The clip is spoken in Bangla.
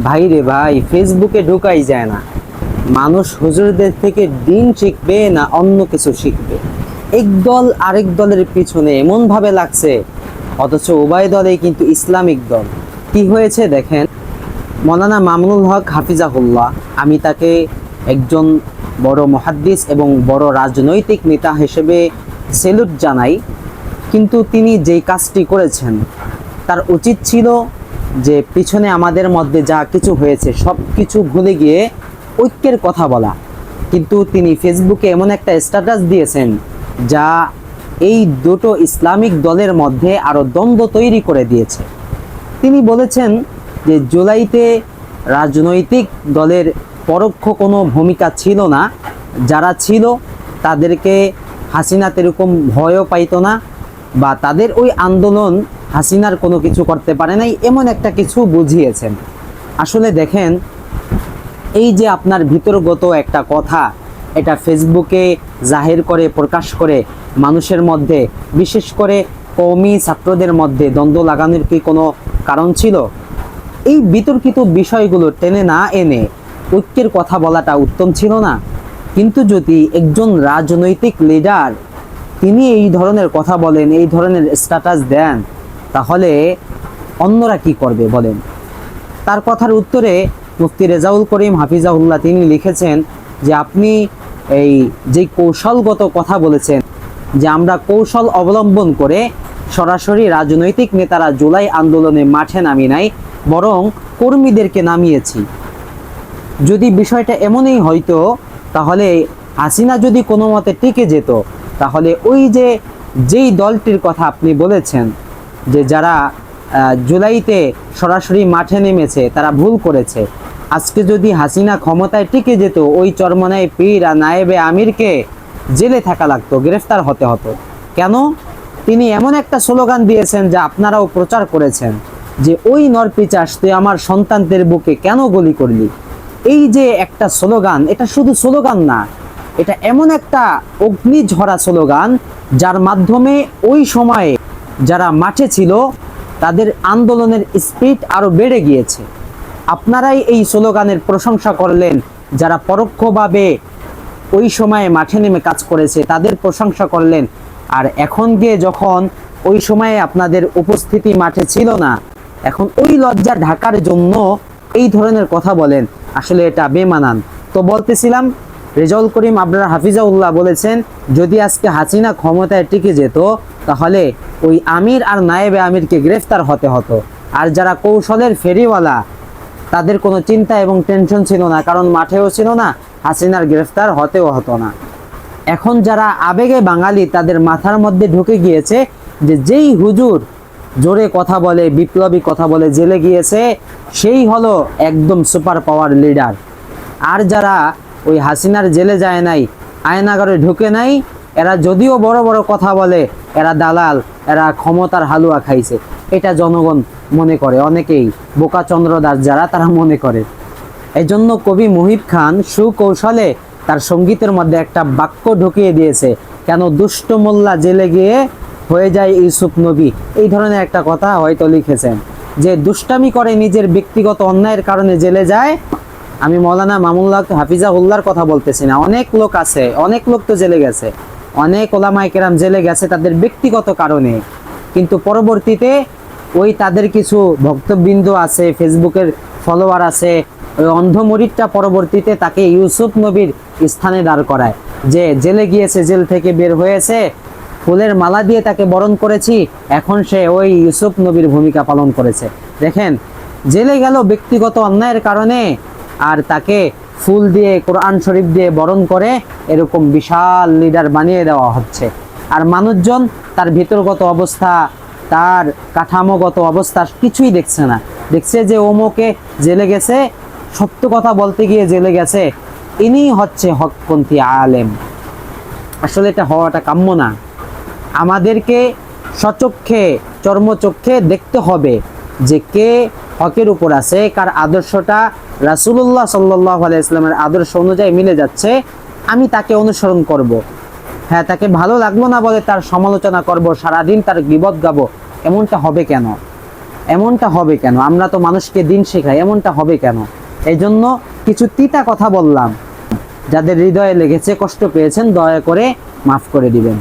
ভাই রে ভাই, ফেসবুকে ঢোকাই যায় না। মানুষ হুজুরদের থেকে দিন শিখবে না অন্য কিছু শিখবে। এক দল আরেক দলের পিছনে এমন ভাবে লাগছে, অথচ উভয় দলেই কিন্তু ইসলামিক দল। কি হয়েছে দেখেন, মৌলানা মামুনুল হক হাফিজাহুল্লাহ, আমি তাকে একজন বড় মুহাদ্দিস এবং বড় রাজনৈতিক নেতা হিসেবে সেলুট জানাই। কিন্তু তিনি যেই কাজটি করেছেন, তার উচিত ছিল যে পিছনে আমাদের মধ্যে যা কিছু হয়েছে সব কিছু ভুলে গিয়ে ঐক্যের কথা বলা। কিন্তু তিনি ফেসবুকে এমন একটা স্ট্যাটাস দিয়েছেন যা এই দুটো ইসলামিক দলের মধ্যে আরও দ্বন্দ্ব তৈরি করে দিয়েছে। তিনি বলেছেন যে জুলাইতে রাজনৈতিক দলের পরোক্ষ কোনো ভূমিকা ছিল না, যারা ছিল তাদেরকে হাসিনা এরকম ভয়ও পাইতো না, বা তাদের ওই আন্দোলন হাসিনার কোনো কিছু করতে পারে নাই, এমন একটা কিছু বুঝিয়েছেন। আসলে দেখেন, এই যে আপনার ভিতরগত একটা কথা, এটা ফেসবুকে জাহির করে প্রকাশ করে মানুষের মধ্যে, বিশেষ করে কওমি ছাত্রদের মধ্যে দ্বন্দ্ব লাগানোর কি কোনো কারণ ছিল? এই বিতর্কিত বিষয়গুলো টেনে না এনে ঐক্যের কথা বলাটা উত্তম ছিল না? কিন্তু যদি একজন রাজনৈতিক লিডার তিনি এই ধরনের কথা বলেন, এই ধরনের স্ট্যাটাস দেন, তাহলে অন্যরা কি করবে বলেন? তার কথার উত্তরে মুফতি রেজাউল করিম হাফিজাহুল্লাহ তিনি লিখেছেন যে আপনি এই যে কৌশলগত কথা বলেছেন, যে আমরা কৌশল অবলম্বন করে সরাসরি রাজনৈতিক নেতারা জুলাই আন্দোলনে মাঠে নামি নাই, বরং কর্মীদেরকে নামিয়েছি। যদি বিষয়টা এমনই হয়তো, তাহলে হাসিনা যদি কোনো মতে টিকে যেত, তাহলে ওই যে যেই দলটির কথা আপনি বলেছেন যে যারা জুলাইতে সরাসরি মাঠে নেমেছে তারা ভুল করেছে, আজকে যদি হাসিনা ক্ষমতায় টিকে যেত, ওই চরমনাই পীর আর নায়েবে আমিরকে জেলে থাকা লাগতো, গ্রেফতার হতে হতো। কেন? তিনি এমন একটা স্লোগান দিয়েছেন যা আপনারাও প্রচার করেছেন, যে ওই নরপিচাস তুই আমার সন্তানদের বুকে কেন গুলি করলি। এই যে একটা স্লোগান, এটা শুধু স্লোগান না, এটা এমন একটা অগ্নিঝরা স্লোগান যার মাধ্যমে ওই সময়ে যারা মাঠে ছিল তাদের আন্দোলনের স্পিড আরো বেড়ে গিয়েছে। আপনারাই এই স্লোগানের প্রশংসা করলেন, যারা পরোক্ষভাবে ওই সময়ে মাঠে নেমে কাজ করেছে তাদের প্রশংসা করলেন, আর এখন গিয়ে যখন ওই সময়ে আপনাদের উপস্থিতি মাঠে ছিল না, এখন ওই লজ্জা ঢাকার জন্য এই ধরনের কথা বলেন। আসলে এটা বেমানান। তো বলতেছিলাম, রেজাউল করিম আবরার হাফিজাউল্লাহ বলেছেন যদি আজকে হাসিনা ক্ষমতায় টিকে যেত, তাহলে ওই আমির আর নায়েবে আমিরকে গ্রেফতার হতে হতো। আর যারা কৌশলের ফেরিওয়ালা, তাদের কোনো চিন্তা এবং টেনশন ছিল না, কারণ মাঠেও ছিল না, হাসিনার গ্রেফতার হতেও হতো না। এখন যারা আবেগে বাঙালি, তাদের মাথার মধ্যে ঢুকে গিয়েছে যে যেই হুজুর জোরে কথা বলে, বিপ্লবী কথা বলে জেলে গিয়েছে, সেই হলো একদম সুপার পাওয়ার লিডার। আর যারা ওই হাসিনার জেলে যায় নাই, আয়নাগরে ঢুকে নাই, এরা যদিও বড় বড় কথা বলে, এরা দালাল, এরা ক্ষমতার হালুয়া খাইছে, এটা জনগণ মনে করে। অনেকেই বোকা চন্দ্রদাস যারা, তারা মনে করে। এই জন্য কবি মুহিব খান সুকৌশলে তার সঙ্গীতের মধ্যে একটা বাক্য ঢুকিয়ে দিয়েছে, কেন দুষ্ট মোল্লা জেলে গিয়ে হয়ে যায় ইউসুফ নবী। এই ধরনের একটা কথা হয়তো লিখেছেন, যে দুষ্টামি করে নিজের ব্যক্তিগত অন্যায়ের কারণে জেলে যায়। আমি মৌলানা মামুনুল হক হাফিজাহুল্লাহর কথা বলতেছি না, অনেক লোক আছে, অনেক লোক তো জেলে গেছে, অনেক ওলামায়ে কেরাম জেলে গেছে তাদের ব্যক্তিগত কারণে। কিন্তু পরবর্তীতে ওই তাদের কিছু ভক্তবৃন্দ আছে, ফেসবুকের ফলোয়ার আছে, ওই অন্ধ মুরিদটা পরবর্তীতে তাকে ইউসুফ নবীর স্থানে দাঁড় করায়, যে জেলে গিয়েছে, জেল থেকে বের হয়েছে, ফুলের মালা দিয়ে তাকে বরণ করেছি, এখন সে ওই ইউসুফ নবীর ভূমিকা পালন করেছে। দেখেন, জেলে গেল ব্যক্তিগত অন্যায়ের কারণে, আর তাকে ফুল দিয়ে, কোরআন শরীফ দিয়ে বরণ করে এরকম বিশাল লিডার বানিয়ে দেওয়া হচ্ছে। আর মানুষজন তার ভিতরগত অবস্থা, তার কাঠামোগত অবস্থা কিছুই দেখছে না। দেখছে যে ওমকে জেলে গেছে, সত্য কথা বলতে গিয়ে জেলে গেছে, ইনি হচ্ছে হকপন্থী আলেম। আসলে এটা হওয়াটা কাম্য না। আমাদেরকে সচক্ষে, চর্মচক্ষে দেখতে হবে যে কে হকের উপর আছে, কার আদর্শটা রাসূলুল্লাহ সাল্লাল্লাহু আলাইহি ওয়াসাল্লামের আদর্শ অনুযায়ী মিলে যাচ্ছে, আমি তাকে অনুসরণ করব। হ্যাঁ, তাকে ভালো লাগলো না বলে তার সমালোচনা করব, সারাদিন তার গীবত গাবো, এমনটা হবে কেন? এমনটা হবে কেন? আমরা তো মানুষকে দিন শেখাই, এমনটা হবে কেন? এই জন্য কিছু তিতা কথা বললাম। যাদের হৃদয়ে লেগেছে, কষ্ট পেয়েছেন, দয়া করে মাফ করে দিবেন।